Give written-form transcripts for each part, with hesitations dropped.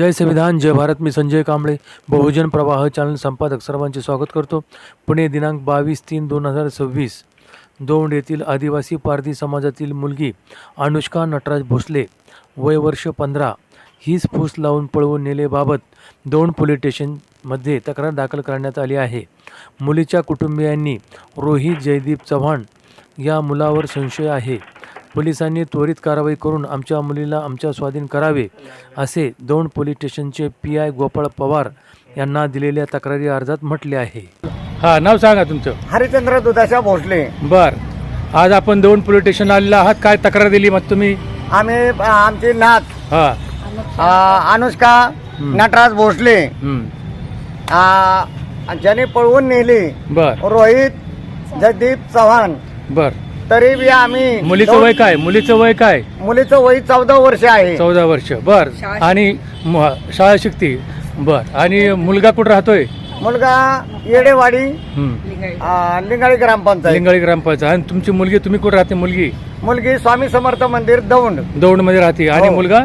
जय संविधान, जय भारत. मी संजय कांबळे, बहुजन प्रवाह चॅनल संपादक. सर्वांचे स्वागत करतो. पुणे दिनांक 22/3/2026 दौंड येथील आदिवासी पारधी समाजातील मुलगी अनुष्का नटराज भोसले, वय वर्ष 15, हीच फूस लावून पळवून नेलेबाबत दौंड पोलीस स्टेशनमध्ये तक्रार दाखल करण्यात आली आहे. मुलीच्या कुटुंबियांनी रोहित जयदीप चव्हाण या मुलावर संशय आहे. पोलिसांनी त्वरित कारवाई करून आमच्या मुलीला आमच्या स्वाधीन करावे, असे दौंड पोलीस स्टेशनचे PI गोपाळ पवार यांना दिलेल्या तक्रारी अर्जात म्हटले आहे. हा, नाव सांगा तुमचं. हरिचंद्र दुधाशा भोसले. बर, आज आपण दौंड पोलीस स्टेशनला आलेला आहात. काय तक्रार दिली मग तुम्ही? आमची नात अनुष्का नटराज भोसले ज्याने पळवून नेली. बर, रोहित जयदीप चव्हाण. बर. तरी बी आम्ही मुलीचं वय काय? मुलीचं वय काय? मुलीचं वय 14 वर्ष आहे. 14 वर्ष. बर. आणि शाळा शिकती. बर. आणि मुलगा कुठं राहतोय? मुलगा येडेवाडी, लिंगाळी ग्रामपंचायत. लिंगाळी ग्रामपंचायत. आणि तुमची मुलगी, तुम्ही कुठं राहते? मुलगी स्वामी समर्थ मंदिर दौंड. दौंड मध्ये राहते. आणि हो. मुलगा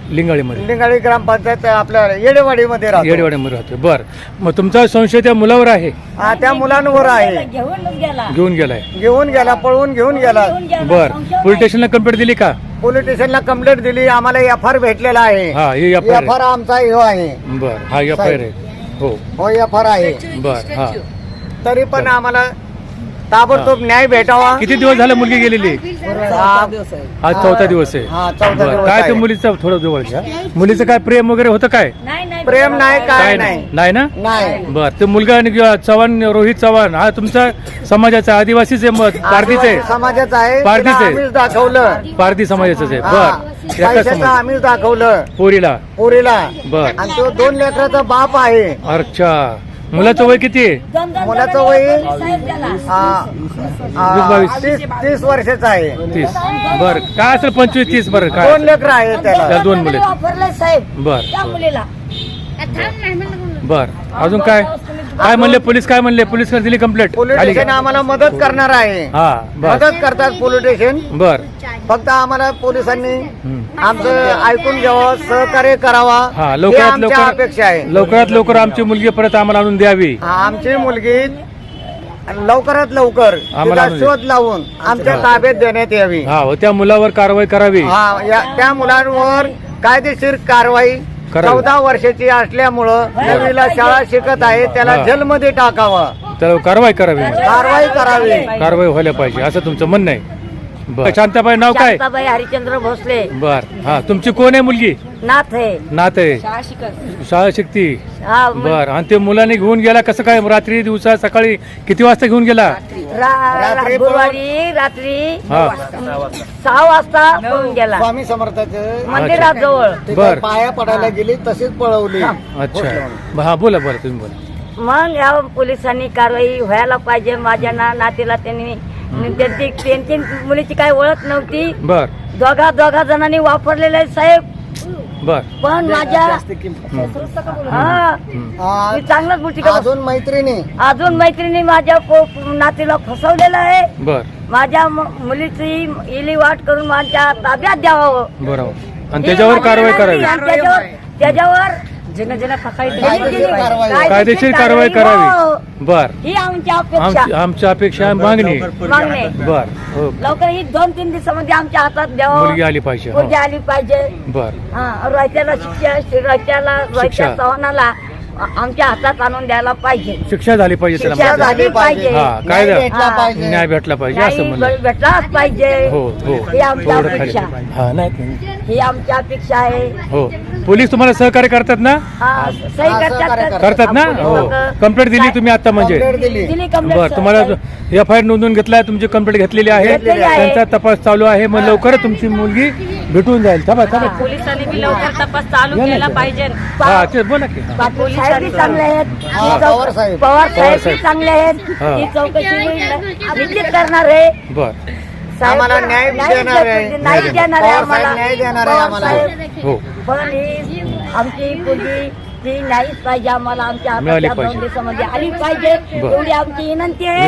लिंगाळीमध्ये, लिंगाळी ग्रामपंचायत आपल्या येडेवाडीमध्ये राहतो. येडेवाडीमध्ये राहते. बर. मग तुमचा संशय त्या मुलावर आहे? त्या मुलांवर आहे. घेऊन गेलाय? घेऊन गेला, पळवून घेऊन गेला. बर. पोलीस स्टेशनला कंप्लेंट दिली का? पोलीस स्टेशनला कंप्लेंट दिली. आम्हाला FR भेटलेला आहे. हा, हे FR आमचा हे आहे. बर. हा, FIR आहे. हो, FR आहे. बर. हा, तरी पण आम्हाला ताबडतोब न्याय भेटावा. किती दिवस झाले मुलगी गेलेली? आज 4था दिवस आहे. हा, 4था बर. दिवस काय आहे. ते मुलीचं थोडं जवळ घ्या. मुलीचं काय प्रेम वगैरे होतं काय? प्रेम नाही, काय नाही. नाही ना? नाही. बर. ते मुलगा आणि चव्हाण, रोहित चव्हाण, हा तुमचा समाजाचा आदिवासीचे मत पारधीचे? समाजाचा आहे. पारधीच आहे. आम्हीच दाखवलं. पारधी समाजाचं आहे. बर. एका पैशाचं समाज आम्हीच दाखवलं पोरीला. पोरीला. बर. आणि तो 2 लेकराचा बाप आहे. अच्छा. मुलाचं वय किती आहे? मुलाचं वय 22. 30 वर्षाचा आहे. 30. बर. काय असेल 25-30? बरं. काय 2 लेकर आहे त्याला. त्या 2 मुले. बर. बर. अजून काय काय म्हणले पोलीस? काय म्हणले पोलीस? दिली कंप्लेंट? पोलीस स्टेशन आम्हाला मदत करणार आहे. हा. बर. मदत करतात पोलीस स्टेशन. बर. फक्त आम्हाला पोलिसांनी आमचं ऐकून घ्यावं, सहकार्य करावा. हा, ही लवकरात आमच्या अपेक्षा आहे. लवकरात लवकर आमची मुलगी परत आम्हाला आणून द्यावी. आमची मुलगी लवकरात लवकर आम्हाला तिचा शोध लावून आमच्या ताब्यात देण्यात यावी. हा, त्या मुलावर कारवाई करावी. त्या मुलांवर कायदेशीर कारवाई. करावी. 14 वर्षाची असल्यामुळं मुलीला शाळा शिकत आहे, त्याला हा. जेलमध्ये टाकावं. तर कारवाई करावी. कारवाई करावी. कारवाई व्हायला पाहिजे असं तुमचं म्हणणं आहे. बर. शांताबाई, नाव काय? शांताबाई हरिचंद्र भोसले. बर. हा, तुमची कोण आहे मुलगी? नाथ आहे. नात आहे. शाळा शिकती. हा, बर. आणि ते मुलाने घेऊन गेला कसं काय? रात्री, दिवसा, सकाळी किती वाजता घेऊन गेला? गुरुवारी रात्री हा. 6 वाजता पळून गेला. स्वामी समर्थाचं मंदिराजवळ. बर. पाया पडायला गेली, तशीच पळवली. अच्छा. हा, बोला बोला, तुम्ही बोला. मग या पोलिसांनी कारवाई व्हायला पाहिजे. माझ्या नातीला त्यांनी त्यांची मुलीची काय ओळख नव्हती. बर. दोघा जणांनी वापरलेले आहे साहेब. बर. पण माझ्या हा, मी चांगलाच गोष्टी अजून मैत्रिणी माझ्या नातीला फसवलेलं आहे. बर. माझ्या मुलीची इली वाट करून माझ्या ताब्यात द्यावं. बरोबर. आणि त्याच्यावर कारवाई करावी. त्याच्यावर कायदेशीर कारवाई करावी. बर. ही आमची अपेक्षा. आमच्या अपेक्षा, मागणी. बर. हो. लवकर ही 2-3 दिवसामध्ये आमच्या हातात द्यावं. मुलगी आली पाहिजे. मुलगी आली पाहिजे. बर. रयत्याला रयत्या चव्हाणाला आमच्या हातात आणून द्यायला पाहिजे. शिक्षा झाली पाहिजे त्याला. शिक्षा झाली पाहिजे. हा, न्याय काय भेटला पाहिजे. न्याय भेटला पाहिजे असं नाही, म्हणणं. भेटलाच पाहिजे. हो हो. ही आमची थोडं खाली. अपेक्षा. हा, नाही. ही आमची अपेक्षा आहे. हो. पोलीस तुम्हाला सहकार्य करतात ना? सही करतात ना? हो. कंप्लेंट दिली तुम्ही आता म्हणजे? दिली कंप्लेंट. बर. तुम्हाला FIR नोंदवून घेतलाय, तुमची कंप्लेंट घेतलेली आहे, घेतलेली आहे. त्यांचा तपास चालू आहे. मग लवकरच तुमची मुलगी भेटून जाईल. पोलिसांनी बी लवकर तपास चालू केला पाहिजे. हा, ते बोला की. पोलिसांनी चांगले आहेत. पवार साहेब. पवार साहेब चांगले आहेत. हा. ही चौकशी निश्चित करणार आहे. बर. आम्हाला न्याय देणार आहे. नाही देणार आहे पवार आम्हाला. साहेब न्याय देणार आहे पवार आम्हाला. साहेब. हो. पण ही आमची मुलगी ती नाहीच पाहिजे. आम्हाला आमच्या मिळाली हातात पाहिजे. 2 दिवसामध्ये आली पाहिजे. बरं. एवढी आमची विनंती आहे.